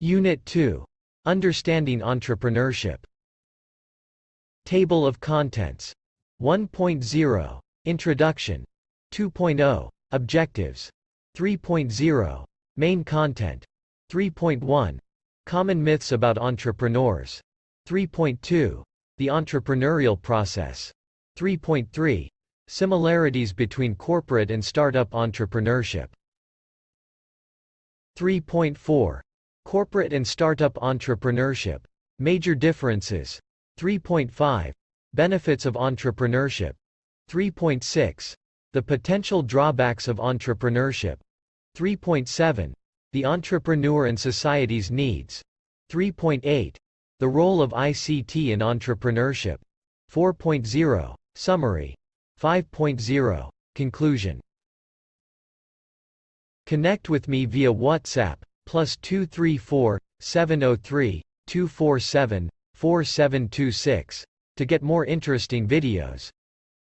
Unit 2. Understanding Entrepreneurship. Table of Contents. 1.0. Introduction. 2.0. Objectives. 3.0. Main Content. 3.1. Common Myths about Entrepreneurs. 3.2. The Entrepreneurial Process. 3.3. Similarities between corporate and startup entrepreneurship. 3.4. Corporate and startup entrepreneurship. Major differences. 3.5. Benefits of entrepreneurship. 3.6. The potential drawbacks of entrepreneurship. 3.7. The entrepreneur and society's needs. 3.8. The role of ICT in entrepreneurship. 4.0. Summary. 5.0. Conclusion. Connect with me via WhatsApp, +234 703 247 4726, to get more interesting videos.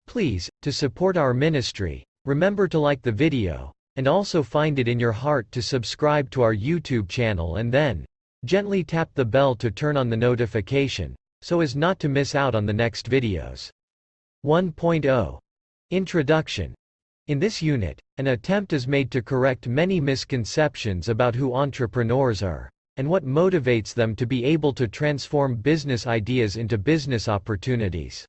Please, to support our ministry, remember to like the video, and also find it in your heart to subscribe to our YouTube channel and then gently tap the bell to turn on the notification, so as not to miss out on the next videos. 1.0. Introduction. In this unit, an attempt is made to correct many misconceptions about who entrepreneurs are, and what motivates them to be able to transform business ideas into business opportunities.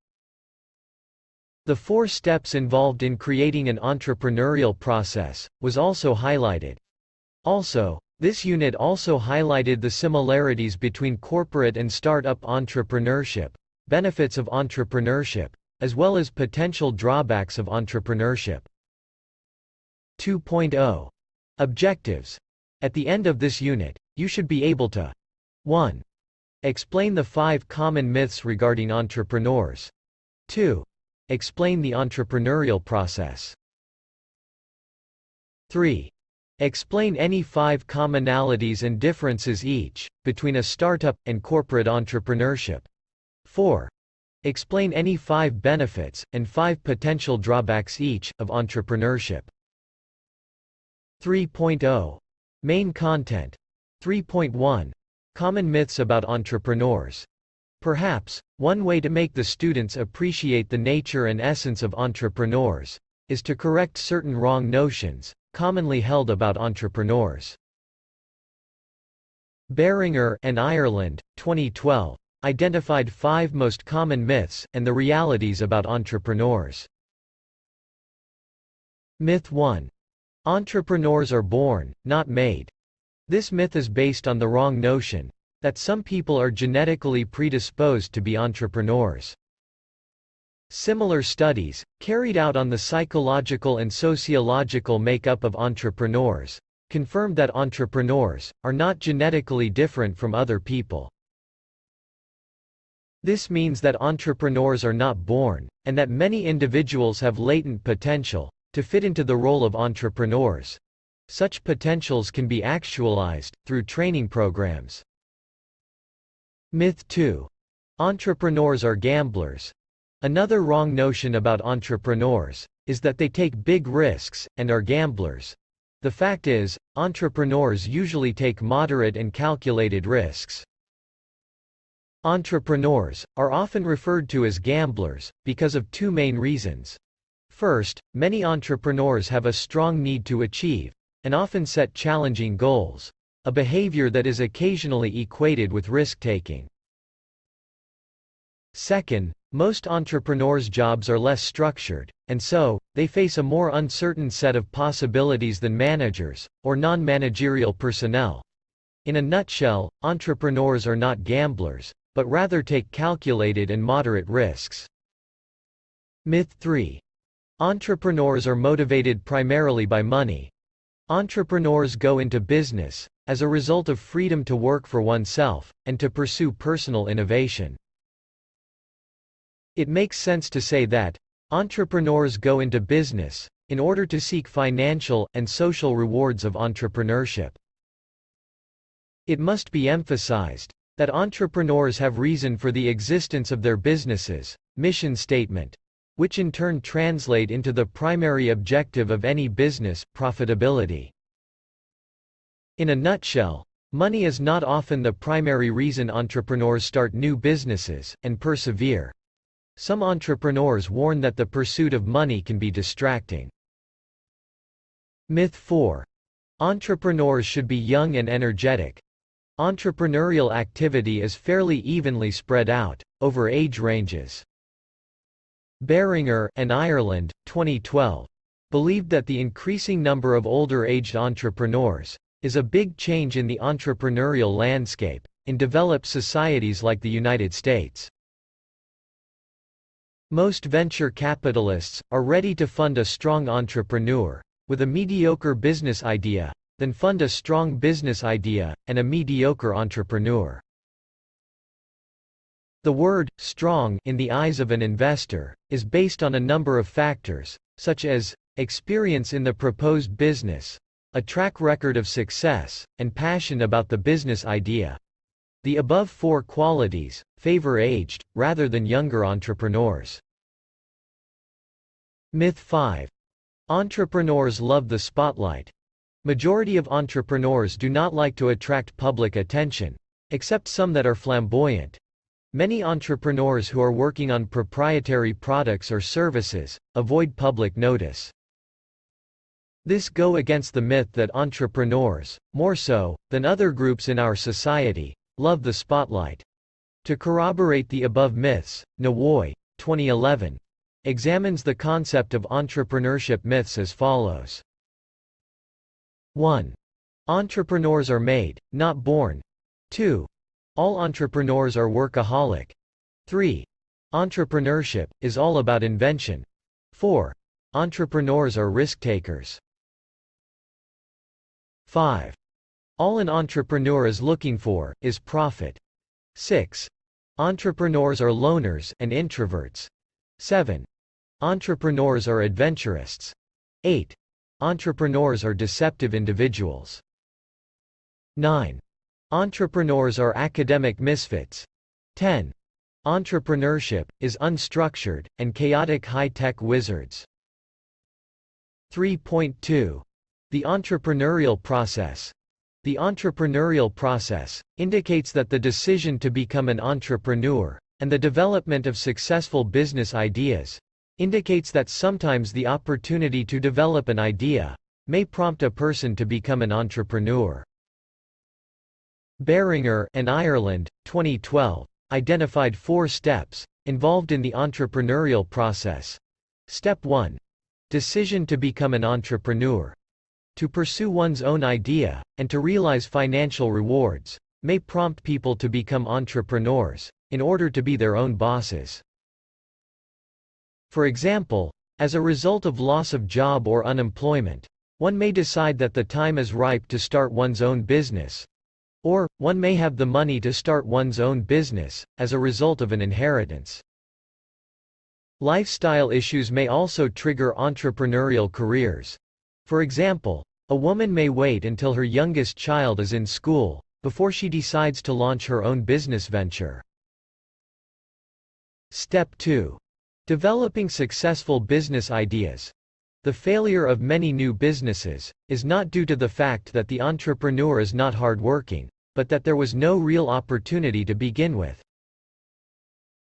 The 4 steps involved in creating an entrepreneurial process was also highlighted. Also, this unit also highlighted the similarities between corporate and startup entrepreneurship, benefits of entrepreneurship, as well as potential drawbacks of entrepreneurship. 2.0. Objectives. At the end of this unit, you should be able to 1. Explain the 5 common myths regarding entrepreneurs. 2. Explain the entrepreneurial process. 3. Explain any 5 commonalities and differences each, between a startup and corporate entrepreneurship. 4. Explain any 5 benefits, and 5 potential drawbacks each, of entrepreneurship. 3.0. Main Content. 3.1. Common Myths about Entrepreneurs. Perhaps, one way to make the students appreciate the nature and essence of entrepreneurs is to correct certain wrong notions commonly held about entrepreneurs. Beringer and Ireland, 2012, identified 5 most common myths and the realities about entrepreneurs. Myth 1. Entrepreneurs are born, not made. This myth is based on the wrong notion that some people are genetically predisposed to be entrepreneurs. Similar studies, carried out on the psychological and sociological makeup of entrepreneurs, confirmed that entrepreneurs are not genetically different from other people. This means that entrepreneurs are not born, and that many individuals have latent potential to fit into the role of entrepreneurs. Such potentials can be actualized through training programs. Myth 2. Entrepreneurs are gamblers. Another wrong notion about entrepreneurs is that they take big risks and are gamblers. The fact is, entrepreneurs usually take moderate and calculated risks. Entrepreneurs are often referred to as gamblers because of 2 main reasons. First, many entrepreneurs have a strong need to achieve, and often set challenging goals, a behavior that is occasionally equated with risk-taking. Second, most entrepreneurs' jobs are less structured, and so, they face a more uncertain set of possibilities than managers, or non-managerial personnel. In a nutshell, entrepreneurs are not gamblers, but rather take calculated and moderate risks. Myth 3. Entrepreneurs are motivated primarily by money. Entrepreneurs go into business as a result of freedom to work for oneself, and to pursue personal innovation. It makes sense to say that entrepreneurs go into business in order to seek financial and social rewards of entrepreneurship. It must be emphasized that entrepreneurs have reason for the existence of their businesses, mission statement, which in turn translate into the primary objective of any business, profitability. In a nutshell, Money is not often the primary reason entrepreneurs start new businesses and persevere. Some entrepreneurs warn that the pursuit of money can be distracting. Myth 4. Entrepreneurs should be young and energetic. Entrepreneurial activity is fairly evenly spread out over age ranges. Beringer and Ireland, 2012, believed that the increasing number of older-aged entrepreneurs is a big change in the entrepreneurial landscape in developed societies like the United States. Most venture capitalists are ready to fund a strong entrepreneur with a mediocre business idea than fund a strong business idea and a mediocre entrepreneur. The word strong in the eyes of an investor is based on a number of factors, such as experience in the proposed business, a track record of success, and passion about the business idea. The above four qualities favor aged, rather than younger entrepreneurs. Myth 5. Entrepreneurs love the spotlight. Majority of entrepreneurs do not like to attract public attention, except some that are flamboyant. Many entrepreneurs who are working on proprietary products or services avoid public notice. This goes against the myth that entrepreneurs, more so than other groups in our society, love the spotlight. To corroborate the above myths, Nawoi, 2011, examines the concept of entrepreneurship myths as follows. 1. Entrepreneurs are made, not born. 2. All entrepreneurs are workaholic. 3. Entrepreneurship is all about invention. 4. Entrepreneurs are risk takers. 5. All an entrepreneur is looking for is profit. 6. Entrepreneurs are loners and introverts. 7. Entrepreneurs are adventurists. 8. Entrepreneurs are deceptive individuals. 9. Entrepreneurs are academic misfits. 10. Entrepreneurship is unstructured and chaotic high-tech wizards. 3.2. The entrepreneurial process. The entrepreneurial process indicates that the decision to become an entrepreneur and the development of successful business ideas indicates that sometimes the opportunity to develop an idea may prompt a person to become an entrepreneur. Beringer and Ireland, 2012, identified 4 steps involved in the entrepreneurial process. Step 1. Decision to become an entrepreneur. To pursue one's own idea, and to realize financial rewards, may prompt people to become entrepreneurs, in order to be their own bosses. For example, as a result of loss of job or unemployment, one may decide that the time is ripe to start one's own business. Or, one may have the money to start one's own business, as a result of an inheritance. Lifestyle issues may also trigger entrepreneurial careers. For example, a woman may wait until her youngest child is in school, before she decides to launch her own business venture. Step 2. Developing successful business ideas. The failure of many new businesses is not due to the fact that the entrepreneur is not hardworking, but that there was no real opportunity to begin with.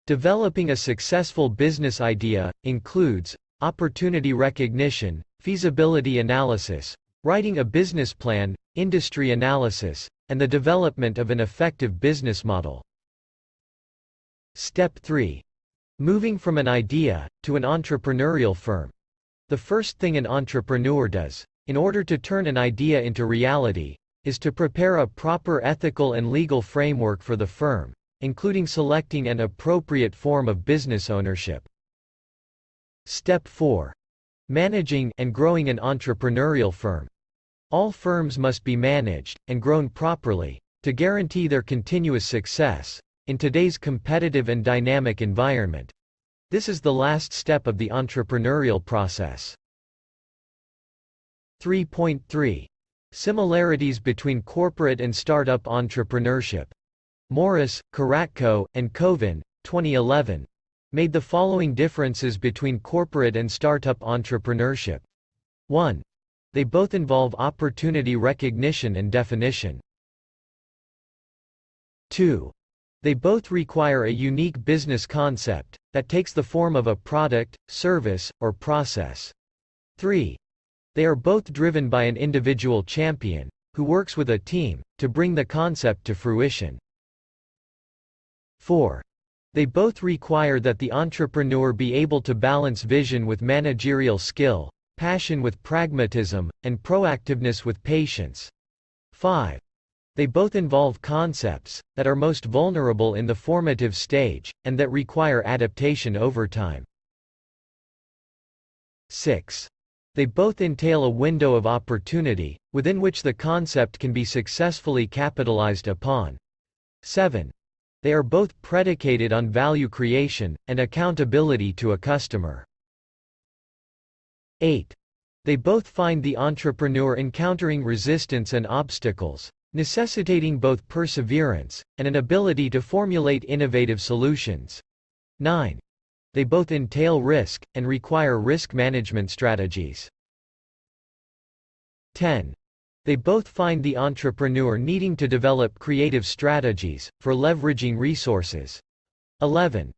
Developing a successful business idea includes opportunity recognition, feasibility analysis, writing a business plan, industry analysis, and the development of an effective business model. Step 3. Moving from an idea to an entrepreneurial firm. The first thing an entrepreneur does, in order to turn an idea into reality, is to prepare a proper ethical and legal framework for the firm, including selecting an appropriate form of business ownership. Step 4. Managing and growing an entrepreneurial firm. All firms must be managed and grown properly to guarantee their continuous success in today's competitive and dynamic environment. This is the last step of the entrepreneurial process. 3.3. Similarities between corporate and startup entrepreneurship. Morris, Karatko, and Kovin, 2011, made the following differences between corporate and startup entrepreneurship. 1. They both involve opportunity recognition and definition. 2. They both require a unique business concept that takes the form of a product, service, or process. 3. They are both driven by an individual champion, who works with a team to bring the concept to fruition. 4. They both require that the entrepreneur be able to balance vision with managerial skill, passion with pragmatism, and proactiveness with patience. 5. They both involve concepts that are most vulnerable in the formative stage, and that require adaptation over time. 6. They both entail a window of opportunity, within which the concept can be successfully capitalized upon. 7. They are both predicated on value creation and accountability to a customer. 8. They both find the entrepreneur encountering resistance and obstacles, necessitating both perseverance and an ability to formulate innovative solutions. 9. They both entail risk and require risk management strategies. 10. They both find the entrepreneur needing to develop creative strategies for leveraging resources. 11.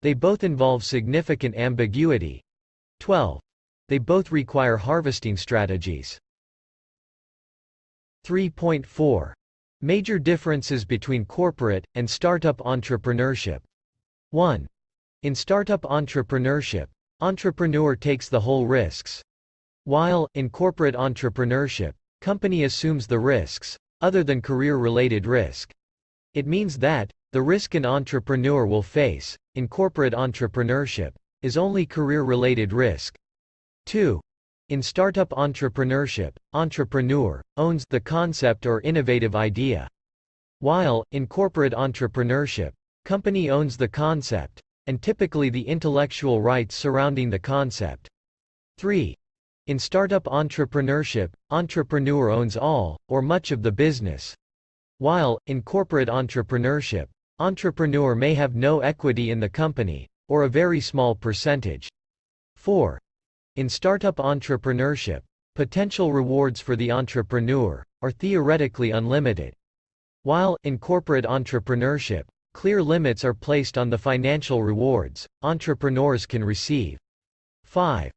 They both involve significant ambiguity. 12. They both require harvesting strategies. 3.4. Major differences between corporate and startup entrepreneurship. 1. In startup entrepreneurship, entrepreneur takes the whole risks. While, in corporate entrepreneurship, company assumes the risks, other than career-related risk. It means that, the risk an entrepreneur will face, in corporate entrepreneurship, is only career-related risk. 2. In startup entrepreneurship, entrepreneur owns the concept or innovative idea. While, in corporate entrepreneurship, company owns the concept, and typically the intellectual rights surrounding the concept. 3. In startup entrepreneurship, entrepreneur owns all, or much of the business. While, in corporate entrepreneurship, entrepreneur may have no equity in the company, or a very small percentage. 4. In startup entrepreneurship, potential rewards for the entrepreneur are theoretically unlimited. While, in corporate entrepreneurship, clear limits are placed on the financial rewards entrepreneurs can receive. 5.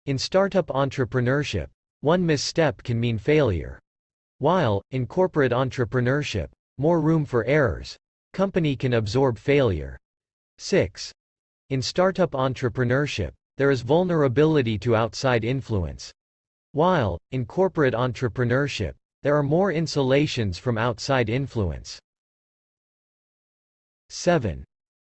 In startup entrepreneurship, one misstep can mean failure. While, in corporate entrepreneurship, more room for errors, company can absorb failure. 6. In startup entrepreneurship, there is vulnerability to outside influence. While, in corporate entrepreneurship, there are more insulations from outside influence. 7.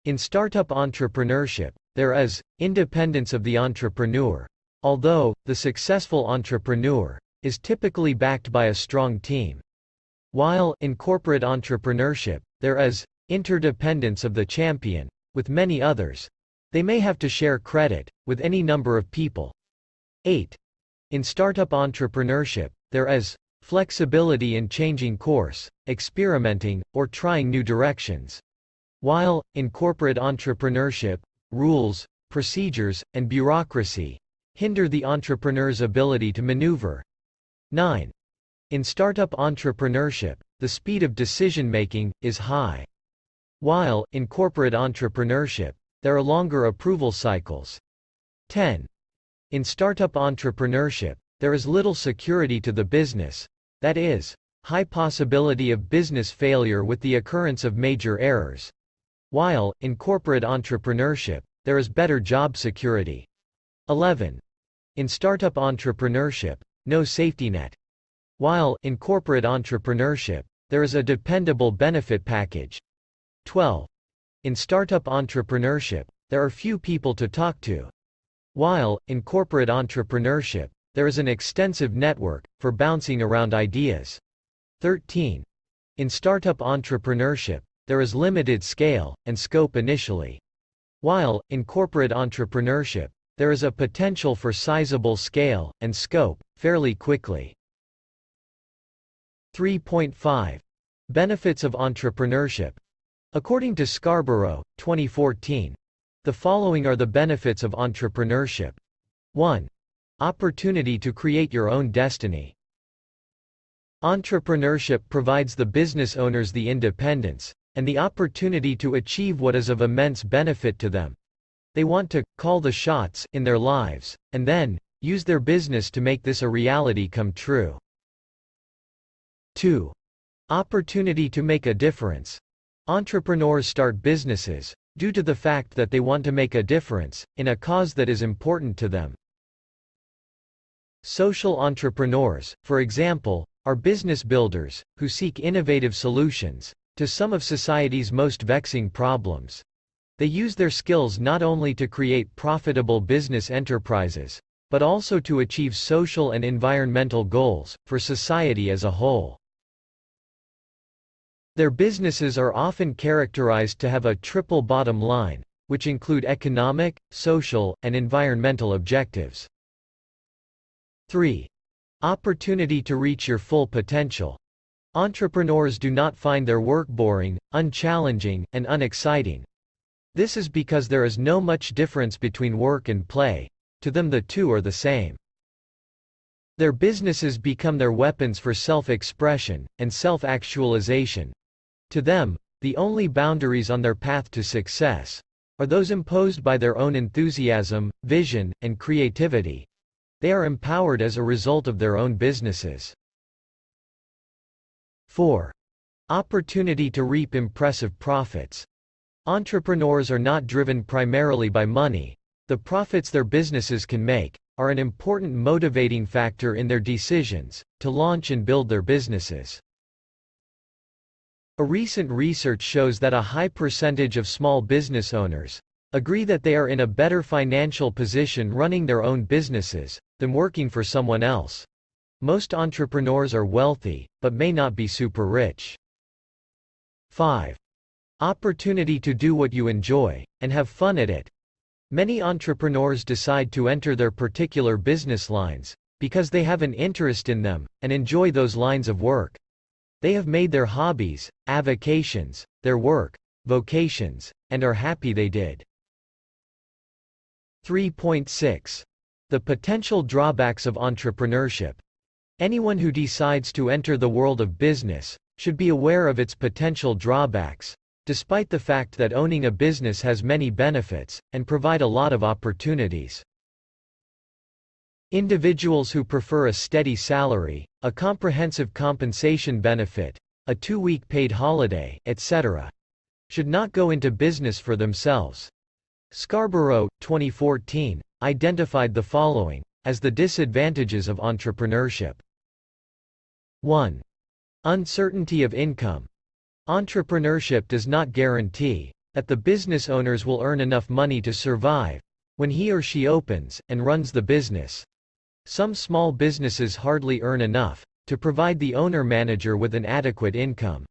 In startup entrepreneurship, there is independence of the entrepreneur, although the successful entrepreneur is typically backed by a strong team. While, in corporate entrepreneurship, there is interdependence of the champion with many others. They may have to share credit with any number of people. 8. In startup entrepreneurship, there is flexibility in changing course, experimenting, or trying new directions. While, in corporate entrepreneurship, rules, procedures, and bureaucracy hinder the entrepreneur's ability to maneuver. 9. In startup entrepreneurship, the speed of decision-making is high. While, in corporate entrepreneurship, there are longer approval cycles. 10. In startup entrepreneurship, there is little security to the business, that is, high possibility of business failure with the occurrence of major errors. While, in corporate entrepreneurship, there is better job security. 11. In startup entrepreneurship, no safety net. While, in corporate entrepreneurship, there is a dependable benefit package. 12. In startup entrepreneurship, there are few people to talk to. While, in corporate entrepreneurship, there is an extensive network for bouncing around ideas. 13. In startup entrepreneurship, there is limited scale and scope initially. While, in corporate entrepreneurship, there is a potential for sizable scale and scope fairly quickly. 3.5. Benefits of entrepreneurship. According to Scarborough, 2014, the following are the benefits of entrepreneurship. 1. Opportunity to create your own destiny. Entrepreneurship provides the business owners the independence and the opportunity to achieve what is of immense benefit to them. They want to call the shots in their lives, and then use their business to make this a reality come true. 2. Opportunity to make a difference. Entrepreneurs start businesses due to the fact that they want to make a difference in a cause that is important to them. Social entrepreneurs, for example, are business builders who seek innovative solutions to some of society's most vexing problems. They use their skills not only to create profitable business enterprises, but also to achieve social and environmental goals for society as a whole. Their businesses are often characterized to have a triple bottom line, which include economic, social, and environmental objectives. 3. Opportunity to reach your full potential. Entrepreneurs do not find their work boring, unchallenging, and unexciting. This is because there is no much difference between work and play. To them the two are the same. Their businesses become their weapons for self-expression and self-actualization. To them, the only boundaries on their path to success are those imposed by their own enthusiasm, vision, and creativity. They are empowered as a result of their own businesses. 4. Opportunity to reap impressive profits. Entrepreneurs are not driven primarily by money. The profits their businesses can make are an important motivating factor in their decisions to launch and build their businesses. A recent research shows that a high percentage of small business owners agree that they are in a better financial position running their own businesses than working for someone else. Most entrepreneurs are wealthy, but may not be super rich. 5. Opportunity to do what you enjoy and have fun at it. Many entrepreneurs decide to enter their particular business lines because they have an interest in them and enjoy those lines of work. They have made their hobbies, avocations, their work, vocations, and are happy they did. 3.6. The potential drawbacks of entrepreneurship. Anyone who decides to enter the world of business should be aware of its potential drawbacks, despite the fact that owning a business has many benefits and provide a lot of opportunities. Individuals who prefer a steady salary, a comprehensive compensation benefit, a 2-week paid holiday, etc., should not go into business for themselves. Scarborough, 2014, identified the following as the disadvantages of entrepreneurship. 1. Uncertainty of income. Entrepreneurship does not guarantee that the business owners will earn enough money to survive when he or she opens and runs the business. Some small businesses hardly earn enough to provide the owner-manager with an adequate income.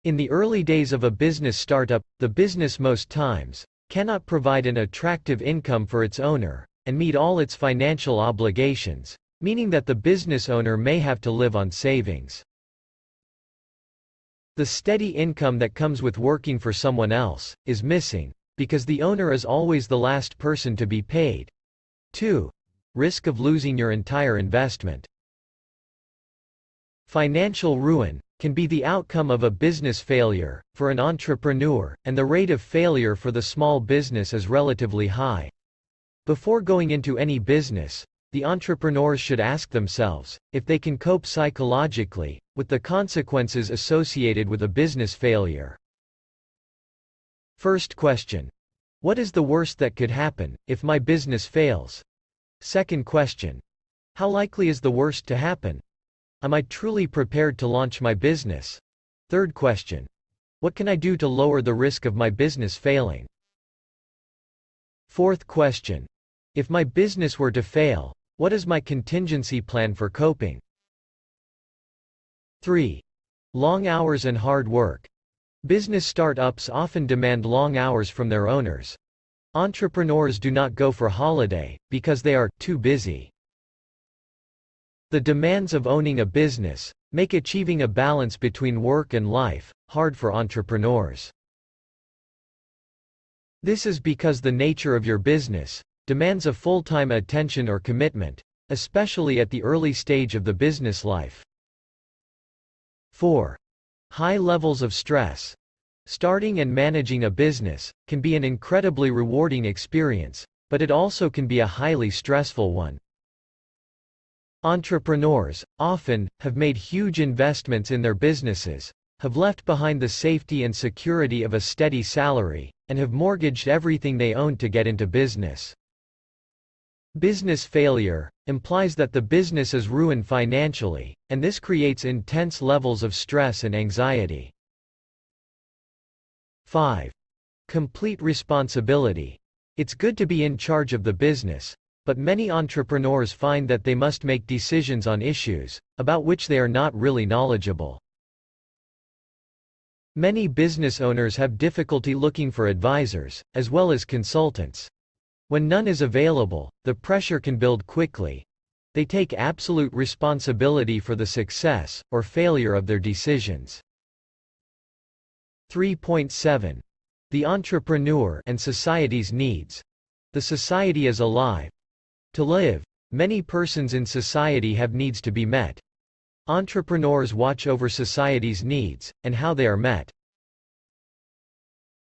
In the early days of a business startup, the business most times cannot provide an attractive income for its owner and meet all its financial obligations, meaning that the business owner may have to live on savings. The steady income that comes with working for someone else is missing because the owner is always the last person to be paid. 2. Risk of losing your entire investment. Financial ruin can be the outcome of a business failure for an entrepreneur, and the rate of failure for the small business is relatively high. Before going into any business, the entrepreneurs should ask themselves if they can cope psychologically with the consequences associated with a business failure. First question: what is the worst that could happen if my business fails? Second question: how likely is the worst to happen? Am I truly prepared to launch my business? Third question: what can I do to lower the risk of my business failing? Fourth question: if my business were to fail, what is my contingency plan for coping? 3. Long hours and hard work. Business startups often demand long hours from their owners. Entrepreneurs do not go for holiday because they are too busy. The demands of owning a business make achieving a balance between work and life hard for entrepreneurs. This is because the nature of your business demands a full-time attention or commitment, especially at the early stage of the business life. 4. High levels of stress. Starting and managing a business can be an incredibly rewarding experience, but it also can be a highly stressful one. Entrepreneurs, often, have made huge investments in their businesses, have left behind the safety and security of a steady salary, and have mortgaged everything they own to get into business. Business failure implies that the business is ruined financially, and this creates intense levels of stress and anxiety. 5. Complete responsibility. It's good to be in charge of the business, but many entrepreneurs find that they must make decisions on issues about which they are not really knowledgeable. Many business owners have difficulty looking for advisors, as well as consultants. When none is available, the pressure can build quickly. They take absolute responsibility for the success or failure of their decisions. 3.7. The entrepreneur and society's needs. The society is alive. To live, many persons in society have needs to be met. Entrepreneurs watch over society's needs, and how they are met.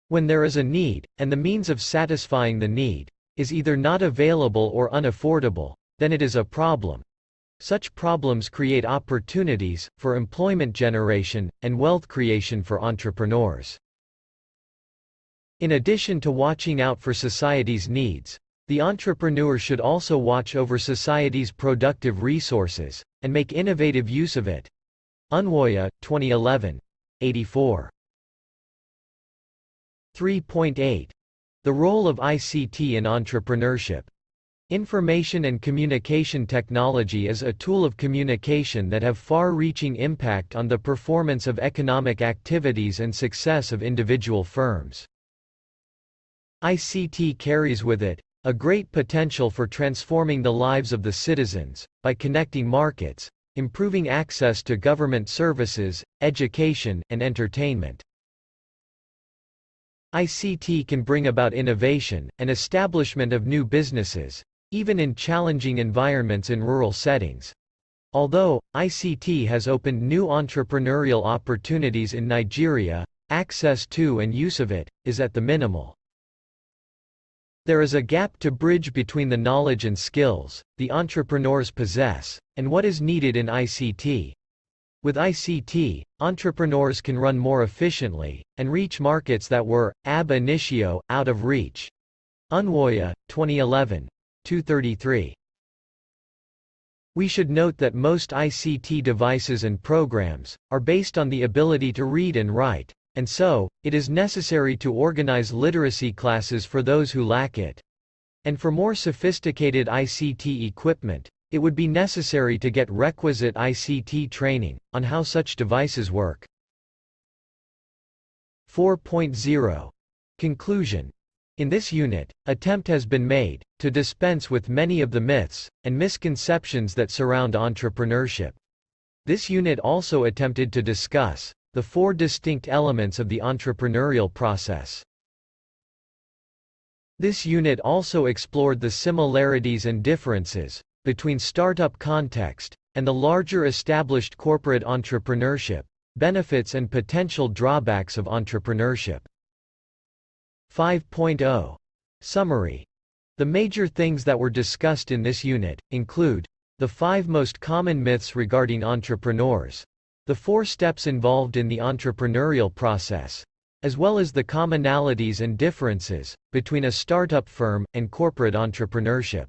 When there is a need, and the means of satisfying the need is either not available or unaffordable, then it is a problem. Such problems create opportunities for employment generation and wealth creation for entrepreneurs. In addition to watching out for society's needs, the entrepreneur should also watch over society's productive resources and make innovative use of it. Unwoya, 2011. 84. 3.8. The role of ICT in entrepreneurship. Information and communication technology is a tool of communication that have far-reaching impact on the performance of economic activities and success of individual firms. ICT carries with it a great potential for transforming the lives of the citizens, by connecting markets, improving access to government services, education, and entertainment. ICT can bring about innovation and establishment of new businesses, even in challenging environments in rural settings. Although ICT has opened new entrepreneurial opportunities in Nigeria, access to and use of it is at the minimal. There is a gap to bridge between the knowledge and skills the entrepreneurs possess, and what is needed in ICT. With ICT, entrepreneurs can run more efficiently, and reach markets that were, ab initio, out of reach. Unwoya, 2011. 233. We should note that most ICT devices and programs are based on the ability to read and write, and so, it is necessary to organize literacy classes for those who lack it. And for more sophisticated ICT equipment, it would be necessary to get requisite ICT training on how such devices work. 4.0. Conclusion. In this unit, attempt has been made to dispense with many of the myths and misconceptions that surround entrepreneurship. This unit also attempted to discuss the 4 distinct elements of the entrepreneurial process. This unit also explored the similarities and differences between startup context and the larger established corporate entrepreneurship, benefits and potential drawbacks of entrepreneurship. 5.0. Summary. The major things that were discussed in this unit include the 5 most common myths regarding entrepreneurs, the 4 steps involved in the entrepreneurial process, as well as the commonalities and differences between a startup firm and corporate entrepreneurship.